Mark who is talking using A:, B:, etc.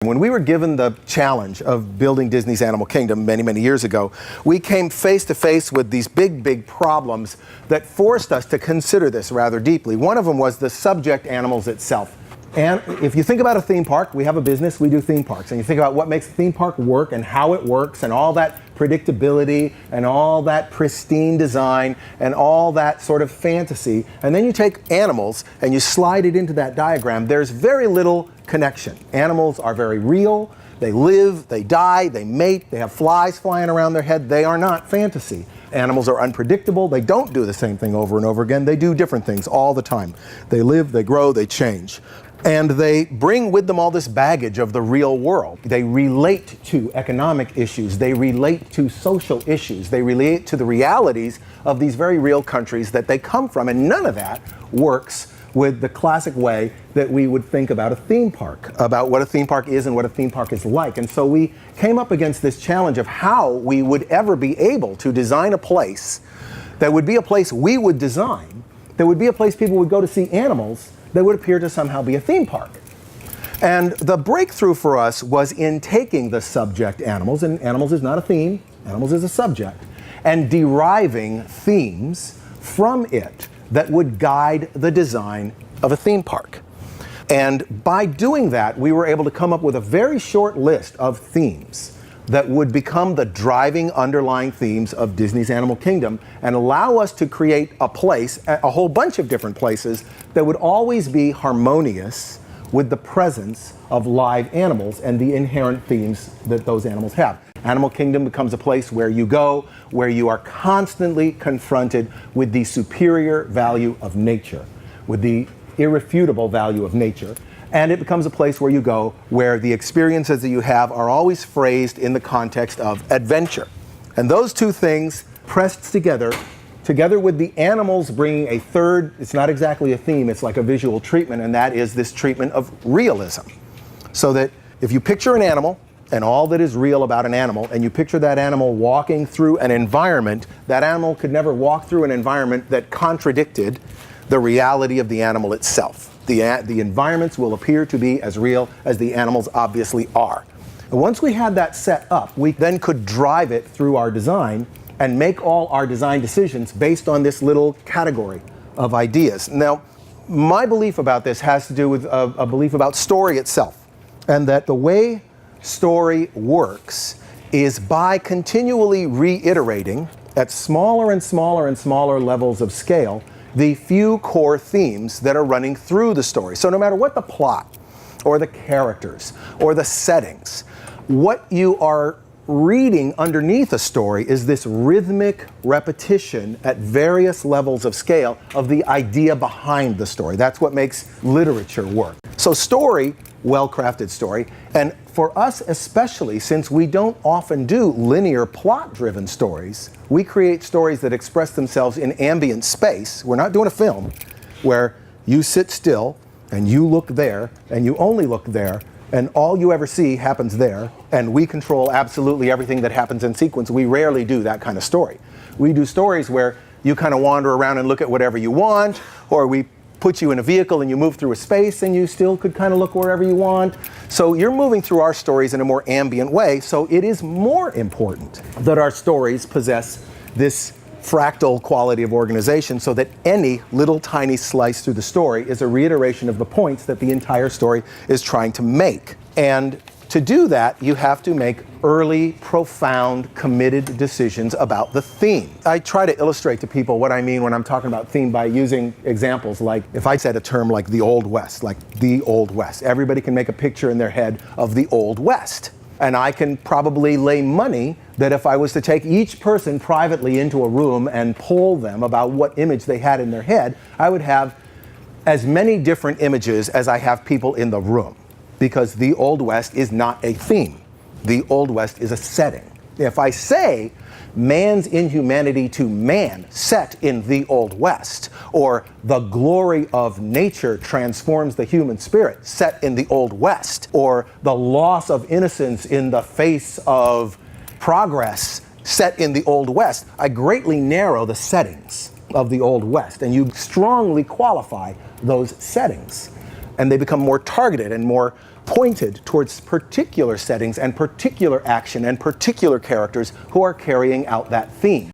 A: When we were given the challenge of building Disney's Animal Kingdom many, many years ago, we came face to face with these big, big problems that forced us to consider this rather deeply. One of them was the subject animals itself. And if you think about a theme park, we have a business, we do theme parks. And you think about what makes a theme park work and how it works and all that predictability and all that pristine design and all that sort of fantasy. And then you take animals and you slide it into that diagram. There's very little connection. Animals are very real. They live, they die, they mate, they have flies flying around their head. They are not fantasy. Animals are unpredictable. They don't do the same thing over and over again. They do different things all the time. They live, they grow, they change. And they bring with them all this baggage of the real world. They relate to economic issues. They relate to social issues. They relate to the realities of these very real countries that they come from. And none of that works with the classic way that we would think about a theme park, about what a theme park is and what a theme park is like. And so we came up against this challenge of how we would ever be able to design a place that would be a place we would design, that would be a place people would go to see animals, that would appear to somehow be a theme park. And the breakthrough for us was in taking the subject animals, and animals is not a theme, animals is a subject, and deriving themes from it that would guide the design of a theme park. And by doing that, we were able to come up with a very short list of themes that would become the driving underlying themes of Disney's Animal Kingdom and allow us to create a place, a whole bunch of different places that would always be harmonious with the presence of live animals and the inherent themes that those animals have. Animal Kingdom becomes a place where you go, where you are constantly confronted with the superior value of nature, with the irrefutable value of nature. And it becomes a place where you go where the experiences that you have are always phrased in the context of adventure. And those two things pressed together with the animals bringing a third, it's not exactly a theme, it's like a visual treatment, and that is this treatment of realism. So that if you picture an animal and all that is real about an animal, and you picture that animal walking through an environment, that animal could never walk through an environment that contradicted the reality of the animal itself. The environments will appear to be as real as the animals obviously are. And once we had that set up, we then could drive it through our design and make all our design decisions based on this little category of ideas. Now, my belief about this has to do with a belief about story itself, and that the way story works is by continually reiterating at smaller and smaller and smaller levels of scale the few core themes that are running through the story. So no matter what the plot or the characters or the settings, what you are reading underneath a story is this rhythmic repetition at various levels of scale of the idea behind the story. That's what makes literature work. So story, well-crafted story, and for us especially, since we don't often do linear plot-driven stories, we create stories that express themselves in ambient space. We're not doing a film where you sit still and you look there and you only look there and all you ever see happens there, and we control absolutely everything that happens in sequence. We rarely do that kind of story. We do stories where you kind of wander around and look at whatever you want, or we put you in a vehicle and you move through a space and you still could kind of look wherever you want. So you're moving through our stories in a more ambient way, so it is more important that our stories possess this fractal quality of organization so that any little tiny slice through the story is a reiteration of the points that the entire story is trying to make. And to do that, you have to make early, profound, committed decisions about the theme. I try to illustrate to people what I mean when I'm talking about theme by using examples like, if I said a term like the Old West, everybody can make a picture in their head of the Old West. And I can probably lay money that if I was to take each person privately into a room and poll them about what image they had in their head, I would have as many different images as I have people in the room. Because the Old West is not a theme. The Old West is a setting. If I say man's inhumanity to man set in the Old West, or the glory of nature transforms the human spirit set in the Old West, or the loss of innocence in the face of progress set in the Old West, I greatly narrow the settings of the Old West, and you strongly qualify those settings, and they become more targeted and more pointed towards particular settings and particular action and particular characters who are carrying out that theme.